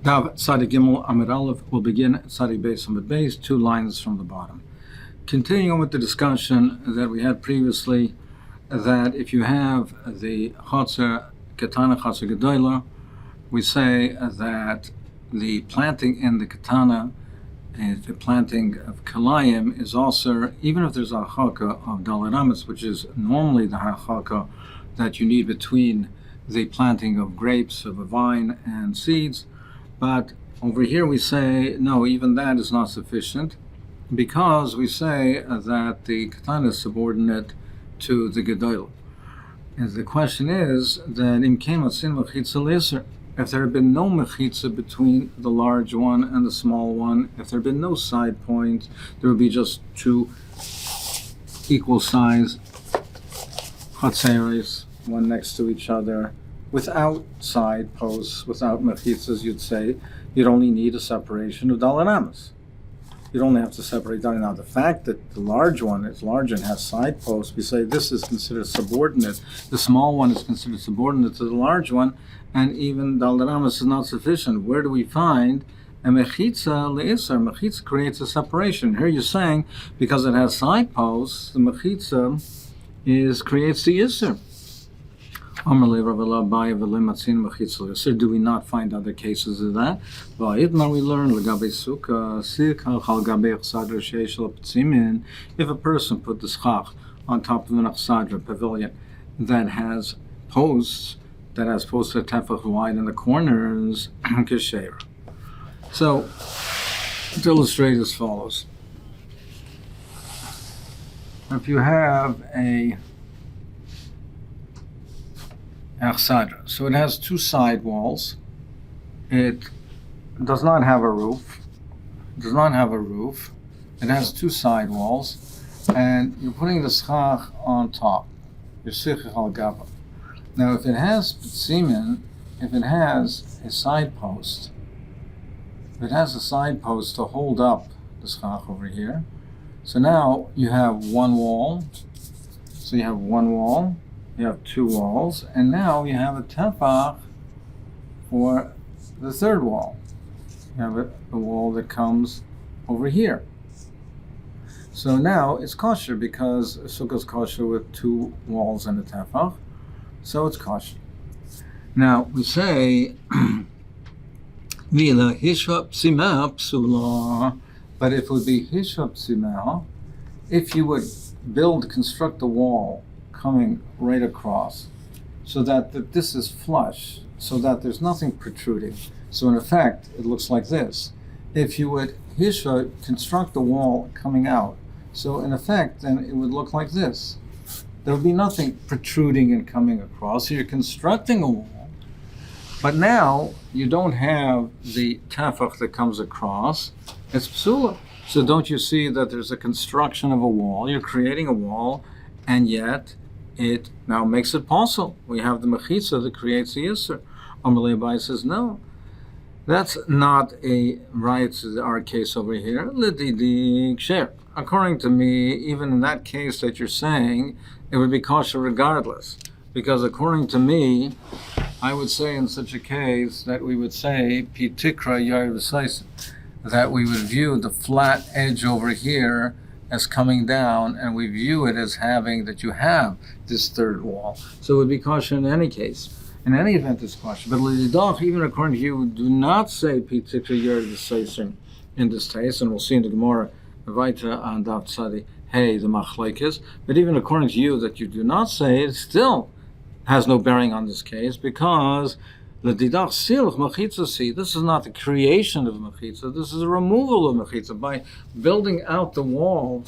Now, Tzadi Gimel Amud Aleph will begin at Tzadi Beis Amud Beis, 2 lines from the bottom. Continuing with the discussion that we had previously, that if you have the Chotzer Ketana, Chotzer Gedola, we say that the planting in the Ketana, the planting of Kalayim, is also, even if there's a Hachaka of Dalet Amis, which is normally the Hachaka that you need between the planting of grapes, of a vine, and seeds. But over here we say, no, even that is not sufficient, because we say that the Ketana is subordinate to the Gedolah. And the question is that if there had been no mechitza between the large one and the small one, if there had been no side points, there would be just 2 equal size chatzeres, one next to each other, without side posts, without mechitzas, you'd say, you'd only need a separation of Dalet Amis. You'd only have to separate Dalet. Now, the fact that the large one is large and has side posts, we say this is considered subordinate. The small one is considered subordinate to the large one, and even Dalet Amis is not sufficient. Where do we find a mechitza le'isar? Mechitza creates a separation. Here you're saying, because it has side posts, the mechitza creates the isser. Do we not find other cases of that? We learn if a person put the schach on top of an achsadra pavilion that has posts that tefach wide in the corners, kasher. So to illustrate as follows: if you have a achsadra, so it has 2 side walls. It does not have a roof. It has 2 side walls, and you're putting the schach on top. Your sichich al gaba. Now, if it has ptzimin, if it has a side post, to hold up the schach over here, so now you have 1 wall. So you have 1 wall. You have 2 walls, and now you have a tefach for the 3rd wall. You have a wall that comes over here. So now it's kosher because sukkah is kosher with 2 walls and a tefach, so it's kosher. Now we say, but if it would be hishap simah, if you would construct a wall coming right across, so that this is flush, so that there's nothing protruding. So in effect, it looks like this. If you would construct the wall coming out, so in effect, then it would look like this. There would be nothing protruding and coming across. So you're constructing a wall, but now you don't have the tefach that comes across. It's psula. So don't you see that there's a construction of a wall? You're creating a wall, and yet it now makes it possible. We have the mechitza that creates the yisr. Amalei Abai says, no, that's not a right to our case over here. According to me, even in that case that you're saying, it would be kosher regardless. Because according to me, I would say in such a case that we would say, pitikra yar v'saisim, that we would view the flat edge over here as coming down, and we view it as having that you have this 3rd wall. So it would be kosher in any case. In any event, it's kosher. But even according to you, do not say pitikra yer v'saisim in this case, and we'll see in the Gemara Vaita on Daf Tzadi Hey the machlekes. But even according to you, that you do not say it, still has no bearing on this case, because this is not the creation of mechitza, this is a removal of mechitza. By building out the wall,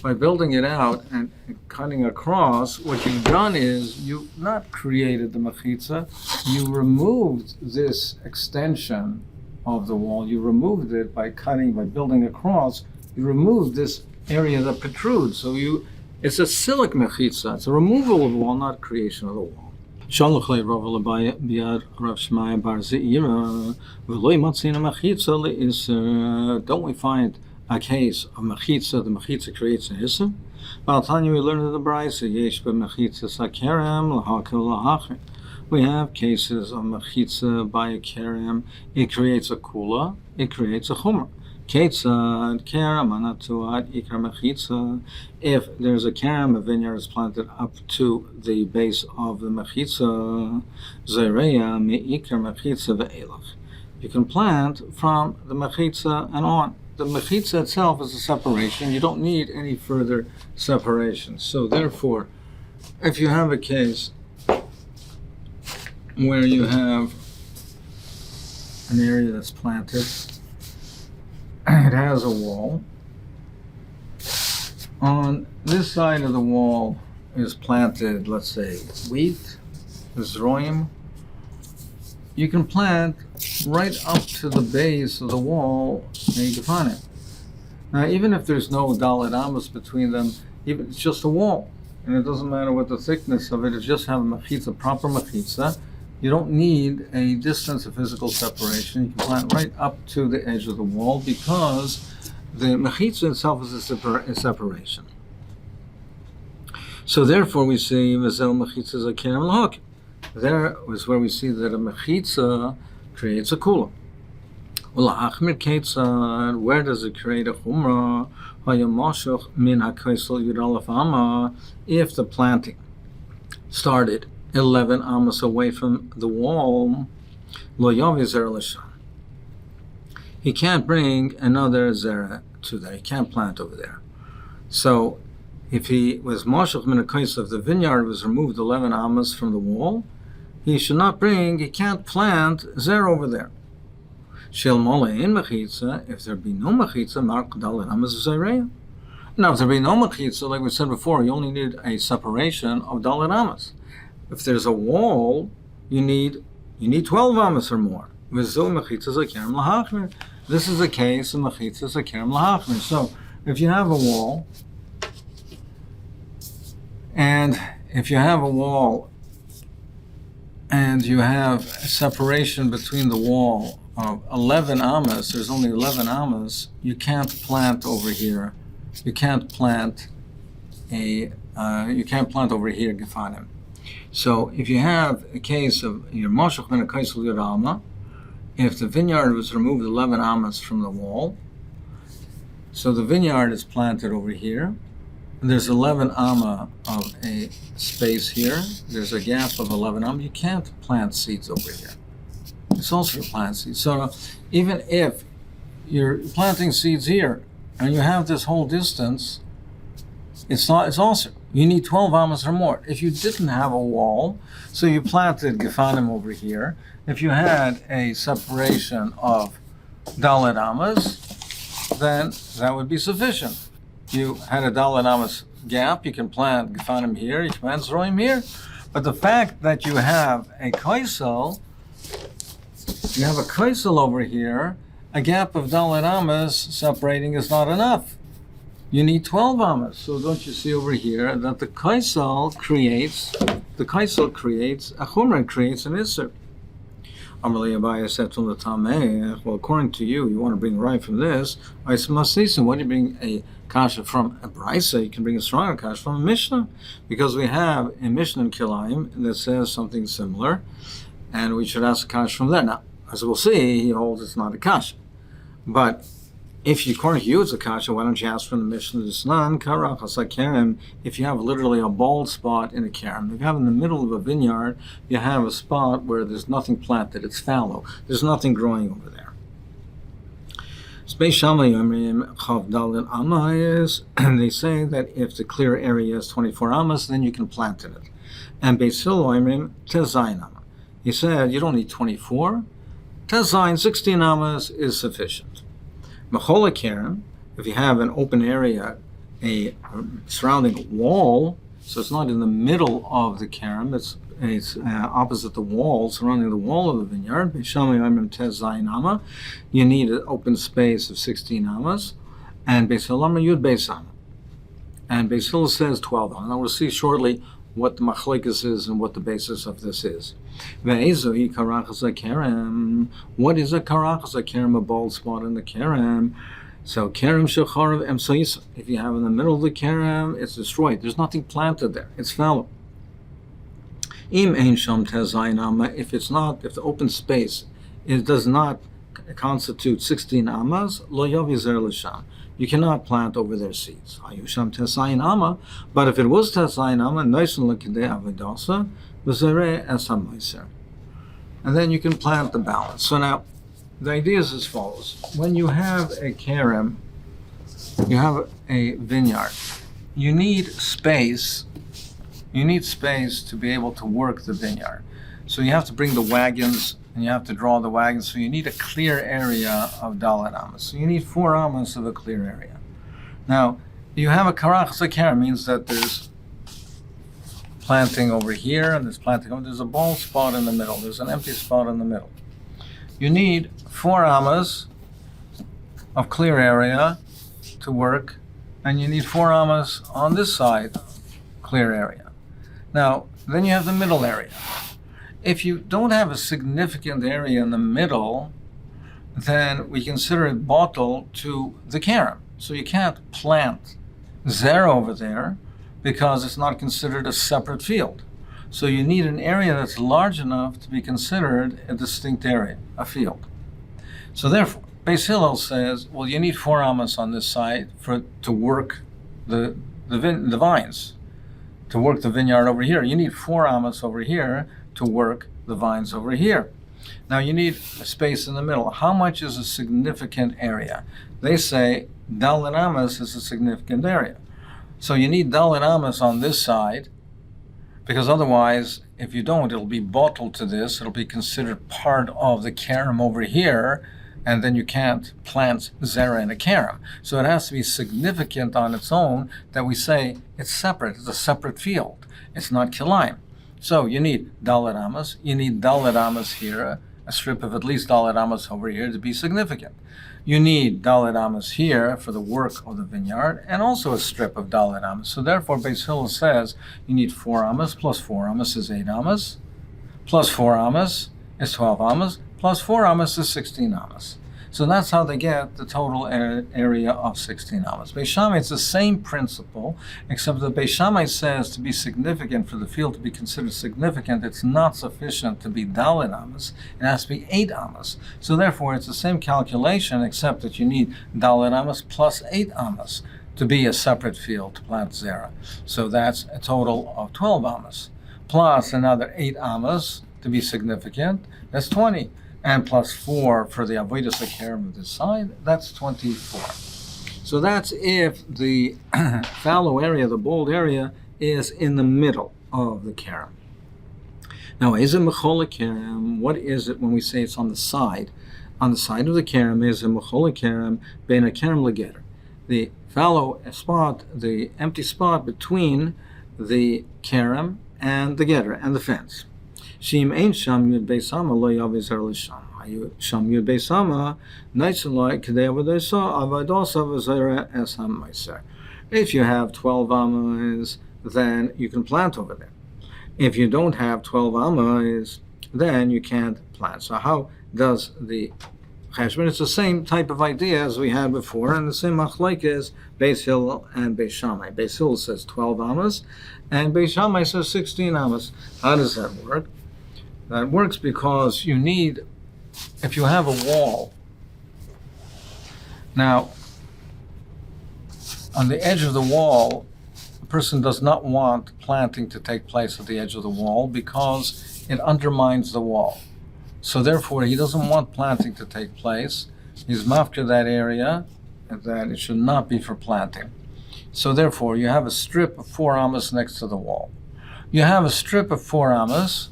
by building it out and cutting across, what you've done is you've not created the mechitza, you removed this extension of the wall, you removed it by building across, you removed this area that protrudes. So it's a silik mechitza, it's a removal of the wall, not creation of the wall. Don't we find a case of mechitza? The mechitza creates an issa. But I'll tell you, we learned in the Brayso, We have cases of mechitza by a kerem. It creates a kula. It creates a chumrah. Ketzad kerem anatuat ikar mechitza. If there's a kerem, a vineyard is planted up to the base of the mechitza. Zereya meikar mechitza ve'elach. You can plant from the mechitza and on. The mechitza itself is a separation. You don't need any further separation. So therefore, if you have a case where you have an area that's planted, it has a wall. On this side of the wall is planted, let's say, wheat, zroim. You can plant right up to the base of the wall and you can find it. Now, even if there's no dalet amos between them, even it's just a wall, and it doesn't matter what the thickness of it is, just have a mechitza, proper mechitza. You don't need a distance of physical separation. You can plant right up to the edge of the wall because the mechitza itself is a separation. So therefore we see Mazel mechitza zakerem lahok. There is where we see that a mechitza creates a kula. Where does it create a chumrah? If the planting started 11 amos away from the wall, he can't bring another zera to there. He can't plant over there. So if he was moshech min hakos, if the vineyard was removed 11 amos from the wall, he can't plant zera over there. Shel mole in mechitza, if there be no mechitza, mark dalet amos zereya. Now, if there be no mechitza, like we said before, you only need a separation of dalet amos. If there's a wall, you need 12 amos or more. This is the case of mechitza zakerem lahachmir. So, if you have a wall, and you have a separation between the wall of 11 amos, there's only 11 amos, you can't plant over here. You can't plant over here gefanim. So if you have a case of your moshech min hakos l'yud alma, if the vineyard was removed 11 amos from the wall, so the vineyard is planted over here, and there's 11 amma of a space here, there's a gap of 11 amma, you can't plant seeds over here. It's also to plant seeds. So even if you're planting seeds here, and you have this whole distance, it's also, you need 12 amos or more. If you didn't have a wall, so you planted gefanim over here, if you had a separation of dalet amos, then that would be sufficient. You had a dalet amos gap, you can plant gefanim here, you can plant zroim here. But the fact that you have a kaisel over here, a gap of dalet amos separating is not enough. You need 12 amos. So don't you see over here that the kaisel creates a chumrah, creates an isser. Amalei Abaye said to the Tameh, well, according to you, you want to bring right from this. I said, Masisa, why do you bring a kasha from a brisa? You can bring a stronger kasha from a Mishnah, because we have a Mishnah in Kilayim that says something similar, and we should ask a kasha from there. Now, as we'll see, he holds it's not a kasha. But if you, according to you, it's a kasha, why don't you ask from the Mishnah? If you have literally a bald spot in a kerem, if you have in the middle of a vineyard, you have a spot where there's nothing planted, it's fallow, there's nothing growing over there. They say that if the clear area is 24 amas, then you can plant in it. And Beis Hillel tezayin amma. He said you don't need 24. Tezayin, 16 amas is sufficient. Mechola kerem, if you have an open area, a surrounding wall, so it's not in the middle of the kerem, it's opposite the wall, surrounding the wall of the vineyard. You need an open space of 16 amas, and Beis Hillel yud beis amma. And Beis Hillel says 12 amas. Now we'll see shortly what the machlekes is and what the basis of this is. What is a karachas kerem? A bald spot in the kerem. So kerem shecharav emsoyis. If you have in the middle of the kerem, it's destroyed. There's nothing planted there. It's fallow. Im ein sham tezayin amma, if the open space does not constitute 16 amas, lo yavi zer l'sham. You cannot plant over their seeds. Ayusham tezayin amma, but if it was tezayin amma, noisen l'kidei avodasa, v'zereh es ha-meiser. And then you can plant the balance. So now, the idea is as follows. When you have a kerem, you have a vineyard, you need space. You need space to be able to work the vineyard. So you have to bring the wagons, and you have to draw the wagons. So you need a clear area of dalet amas. So you need 4 amas of a clear area. Now, you have a karach zaker, means that there's planting over here, and there's planting over. There's a bald spot in the middle. There's an empty spot in the middle. You need 4 amas of clear area to work, and you need 4 amas on this side, clear area. Now, then you have the middle area. If you don't have a significant area in the middle, then we consider it bottle to the kerem. So you can't plant zera over there because it's not considered a separate field. So you need an area that's large enough to be considered a distinct area, a field. So therefore, Beis Hillel says, well, you need 4 amas on this side to work the vines, to work the vineyard over here. You need 4 amas over here to work the vines over here. Now you need a space in the middle. How much is a significant area? They say dalet amas is a significant area. So you need dalet amas on this side, because otherwise, if you don't, it'll be bottled to this. It'll be considered part of the kerem over here, and then you can't plant zera in a kerem. So it has to be significant on its own that we say it's separate. It's a separate field. It's not kilayim. So you need dalet amas. You need dalet amas here, a strip of at least dalet amas over here to be significant. You need dalet amas here for the work of the vineyard, and also a strip of dalet amas. So therefore, Beis Hillel says you need 4 amas, plus 4 amas is 8 amas, plus 4 amas is 12 amas, plus 4 amas is 16 amas. So that's how they get the total area of 16 amas. Beis Shammai, it's the same principle, except that Beis Shammai says to be significant, for the field to be considered significant, it's not sufficient to be dalet amas. It has to be 8 amas. So therefore, it's the same calculation, except that you need dalet amas plus 8 amas to be a separate field to plant zera. So that's a total of 12 amas, plus another 8 amas to be significant. That's 20. And plus 4 for the avodas hakerem of this side, that's 24. So that's if the fallow area, the bold area, is in the middle of the kerem. Now, is it mechol kerem? What is it when we say it's on the side? On the side of the kerem is a mechol kerem bein a kerem legeder. The fallow spot, the empty spot between the kerem and the geder and the fence. Shim ein sham yud beisama lo yavi zer l'sham. Sham yud beisama neitzaloi k'dei avodosa avodosa v'zera es ha-meiser. If you have 12 amas, then you can plant over there. If you don't have 12 amas, then you can't plant. So how does the cheshbon? It's the same type of idea as we had before, and the same machlokes is Beis Hillel and Beis Shammai. Beis Hillel says 12 amas, and Beis Shammai says 16 amas. How does that work? That works because you need, if you have a wall, now, on the edge of the wall, a person does not want planting to take place at the edge of the wall because it undermines the wall. So therefore, he doesn't want planting to take place. He's mafka that area, that it should not be for planting. So therefore, you have a strip of 4 amas next to the wall. You have a strip of 4 amas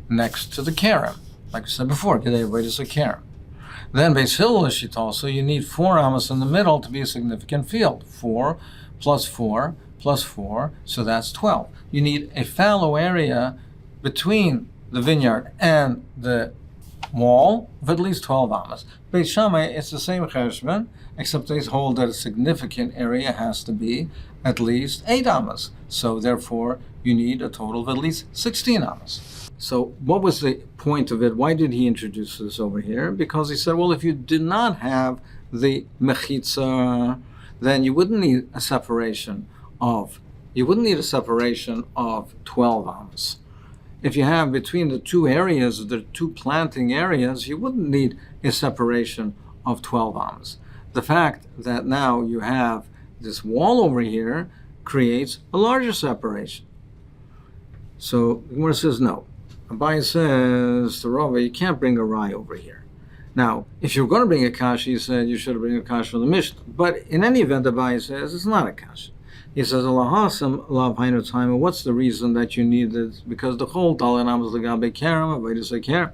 next to the kerem, like I said before, Kedei Avodas HaKerem. Then Beis Hillel shita also, you need 4 amas in the middle to be a significant field. 4 plus 4 plus 4, so that's 12. You need a fallow area between the vineyard and the wall of at least 12 amas. Beis Shammai, it's the same cheshbon, except they hold that a significant area has to be at least 8 amas. So therefore, you need a total of at least 16 amas. So what was the point of it? Why did he introduce this over here? Because he said, well, if you did not have the mechitza, then you wouldn't need a separation of 12 amas. if you have between the two areas, the two planting areas, you wouldn't need a separation of 12 ams. The fact that now you have this wall over here creates a larger separation. So the Gemara says no. Abai says to Rava, you can't bring a rai over here. Now, if you're going to bring a kasha, he said you should bring a kasha from the Mishnah. But in any event, Abai says it's not a kasha. He says, Allahasam lav hainu time. What's the reason that you need it? Because the whole dalanam is legabe kerem, avodas hakerem.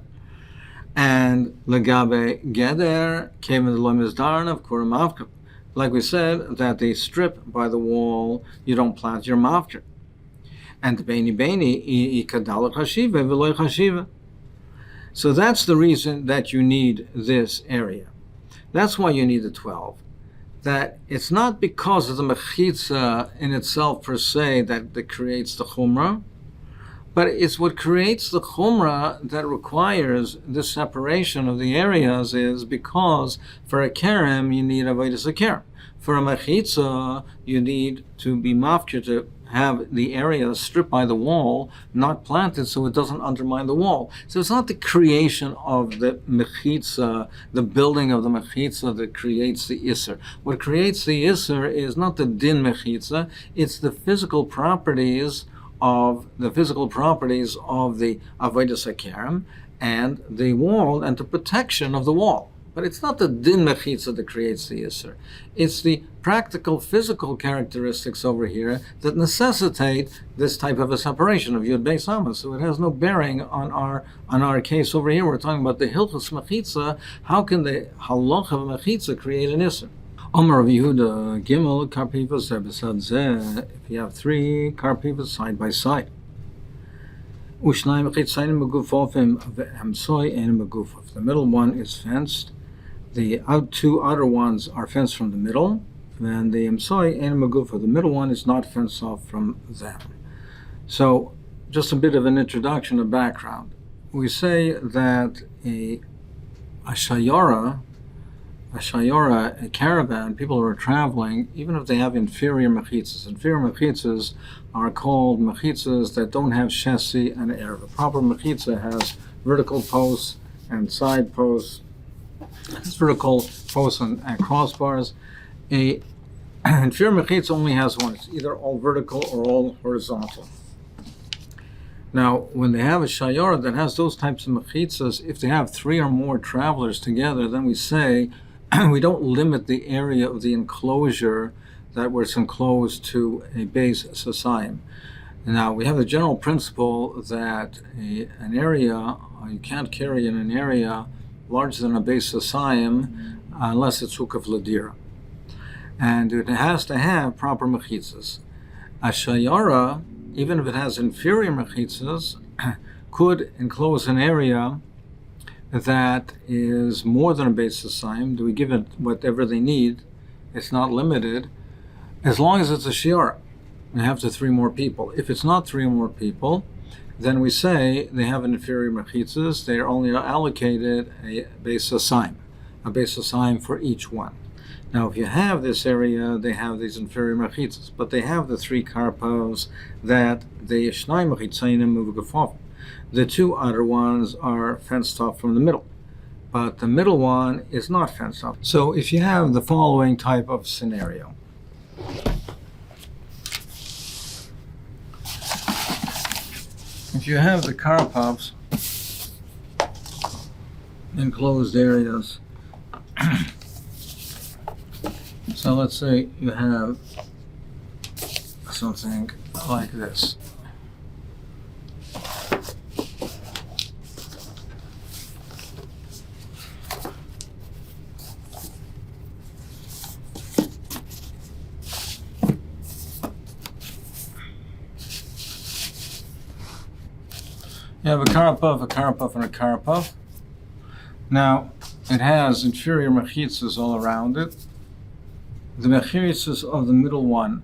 And legabe geder came in the lomis darn of kuram avka. Like we said, that they strip by the wall, you don't plant your mavka. And beini ikadal chashiva v'loy chashiva. So that's the reason that you need this area. That's why you need the 12. That it's not because of the mechitza in itself per se that creates the chumrah, but it's what creates the chumrah that requires this separation of the areas is because for a kerem you need avodas hakerem. For a mechitza you need to be mafkir to have the area stripped by the wall, not planted so it doesn't undermine the wall. So it's not the creation of the mechitza, the building of the mechitza that creates the isser. What creates the isser is not the din mechitza, it's the physical properties of the avodas hakerem and the wall and the protection of the wall. But it's not the din mechitza that creates the isser. It's the practical physical characteristics over here that necessitate this type of a separation of Yud Beis Amma. So it has no bearing on our case over here. We're talking about the hilchos mechitza. How can the halach of mechitza create an isser? Omer of Yehuda Gimel karpivas zebesad zeh. If you have 3 karpivas side by side. Ushnayim mechitzayim megufofim ve'hamsoy and megufov. The middle one is fenced. The 2 outer ones are fenced from the middle, and the emsoy and magufa, the middle one, is not fenced off from them. So, just a bit of an introduction, a background. We say that a shayara, a caravan, people who are traveling, even if they have inferior mechitzas are called mechitzas that don't have chassis and erev. A proper mechitza has vertical posts and side posts. It's vertical posts and crossbars. A inferior mechitza only has one. It's either all vertical or all horizontal. Now, when they have a shayara that has those types of mechitzas, if they have 3 or more travelers together, then we say we don't limit the area of the enclosure that was enclosed to a base sasayim. Now, we have the general principle that an area, you can't carry in an area larger than a base sasayim unless it's hukaf ladira. And it has to have proper mechitzas. A shayara, even if it has inferior mechitzas, could enclose an area that is more than a base sasayim. Do we give it whatever they need? It's not limited, as long as it's a shiara. We have to 3 more people. If it's not 3 or more people, then we say they have an inferior mechitzas. They are only allocated a base sasayim for each one. Now, if you have this area, they have these inferior mechitzas, but they have the 3 karpos that the shnai mechitzayim muvugafov. The 2 other ones are fenced off from the middle, but the middle one is not fenced off. So if you have the following type of scenario. If you have the karpovs, enclosed areas, so let's say you have something like this. You have a karpov, and a karpov. Now, it has inferior mechitzas all around it. The mechitzas of the middle one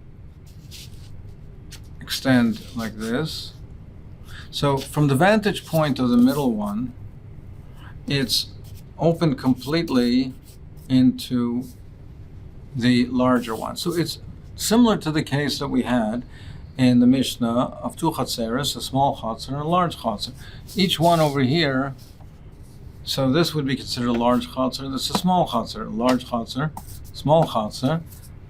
extend like this. So, from the vantage point of the middle one, it's open completely into the larger one. So, it's similar to the case that we had in the Mishnah of two chatzeres, a small chatzer and a large chatzer. Each one over here, so this would be considered a large chatzer, this is a small chatzer, large chatzer, small chatzer.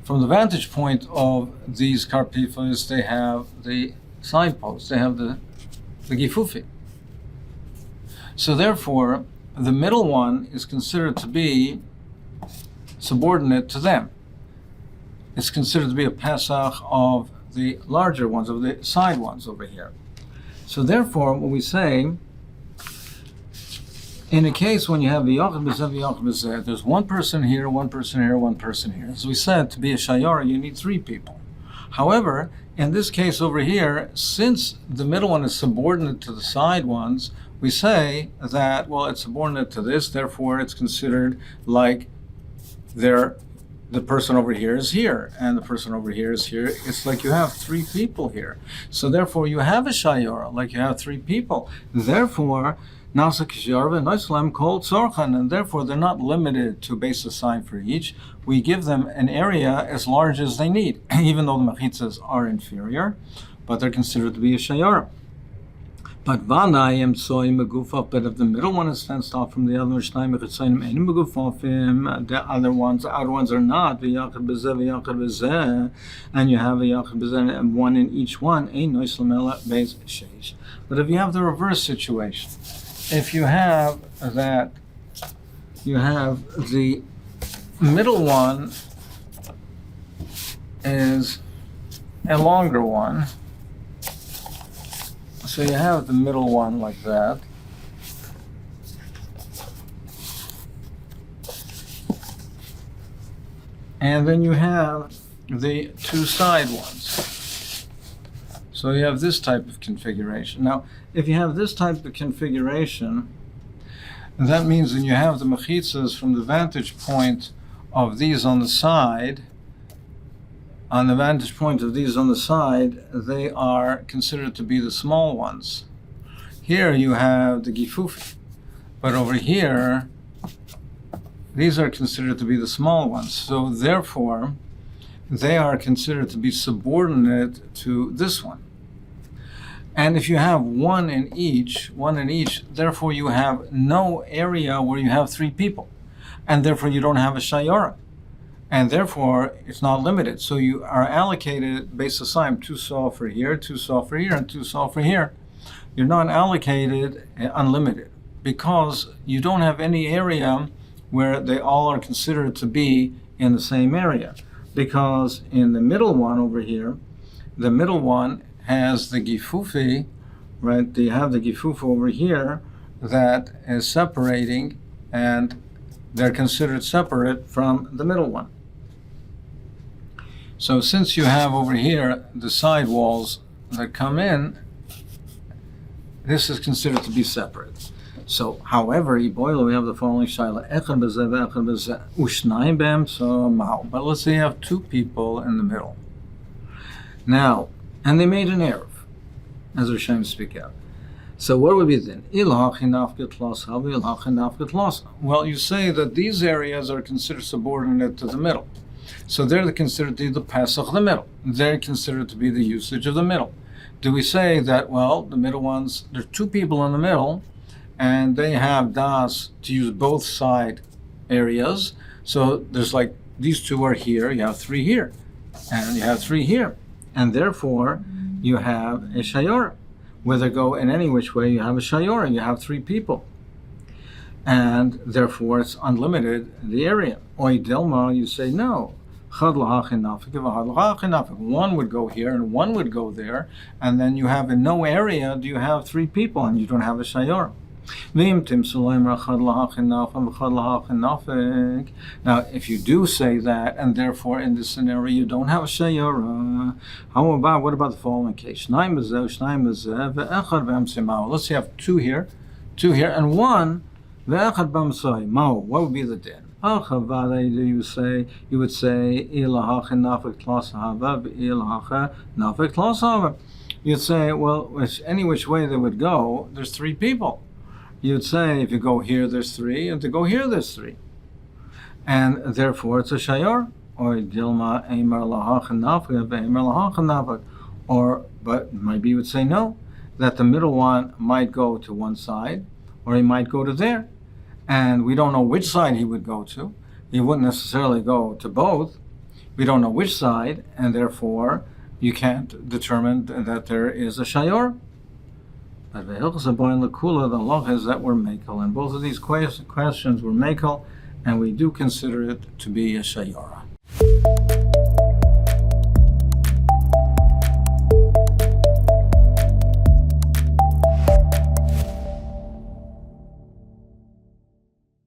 From the vantage point of these karpifas, they have the side posts, they have the gifufi. So therefore, the middle one is considered to be subordinate to them. It's considered to be a Pesach of the larger ones, of the side ones over here. So therefore, when we say, in a case when you have v'yachad b'zeh, v'yachad b'zeh, there's one person here, one person here, one person here. As we said, to be a shayara, you need three people. However, in this case over here, since the middle one is subordinate to the side ones, we say that, well, it's subordinate to this, therefore it's considered like the person over here is here, and the person over here is here. It's like you have three people here. So therefore you have a shayara, like you have three people. Therefore, Nasa Kishyarva and Islam called Tzorchan, and therefore they're not limited to base assign for each. We give them an area as large as they need, even though the mechitzas are inferior, but they're considered to be a shayara. But Vanayim soy megufaf, but if the middle one is fenced off from the other, the other ones are not, and you have a yachad bezeh and one in each one, but if you have the reverse situation, if you have that, you have the middle one is a longer one, so you have the middle one like that, and then you have the two side ones. So you have this type of configuration. Now, if you have this type of configuration, that means when you have the mechitzas from the vantage point of these on the side, they are considered to be the small ones. Here you have the gifufi, but over here, these are considered to be the small ones. So therefore, they are considered to be subordinate to this one. And if you have one in each, therefore you have no area where you have three people. And therefore you don't have a shayara. And therefore it's not limited. So you are allocated based on two saw for here, two saw for here, and two saw for here. You're not allocated unlimited because you don't have any area where they all are considered to be in the same area. Because in the middle one over here, the middle one has the gifufi, right? You have the gifufi over here that is separating, and they're considered separate from the middle one. So since you have over here the side walls that come in, this is considered to be separate. So, however, we have the following shaila: echad b'zeh ve'echad b'zeh u'shnayim b'hem, so ma'u. But let's say you have two people in the middle. Now, and they made an eruv, as Rishonim speak out. So what would be then? Well, you say that these areas are considered subordinate to the middle. So they're considered to be the Pesach of the middle. They're considered to be the usage of the middle. Do we say that, well, the middle ones, there's two people in the middle, and they have das to use both side areas. So there's like, these two are here, you have three here, and you have three here. And therefore, you have a shayora. Whether go in any which way, you have a shayora, you have three people. And therefore, it's unlimited, the area. Oy Dilma, you say no. One would go here and one would go there, and then you have in no area do you have three people, and you don't have a shayora. Now, if you do say that, and therefore in this scenario you don't have a shayora, what about the following case? Let's say you have two here, and one, what would be the din? You would say, you'd say, well, any which way they would go, there's three people. You'd say, if you go here, there's three, and to go here, there's three. And therefore, it's a shayor. But maybe you would say no, that the middle one might go to one side, or he might go to there. And we don't know which side he would go to. He wouldn't necessarily go to both. We don't know which side, and therefore you can't determine that there is a shayor. But the Hilchos Haboyin L'Kula, the law is that we're mekel, and both of these questions were mekel, and we do consider it to be a shayora.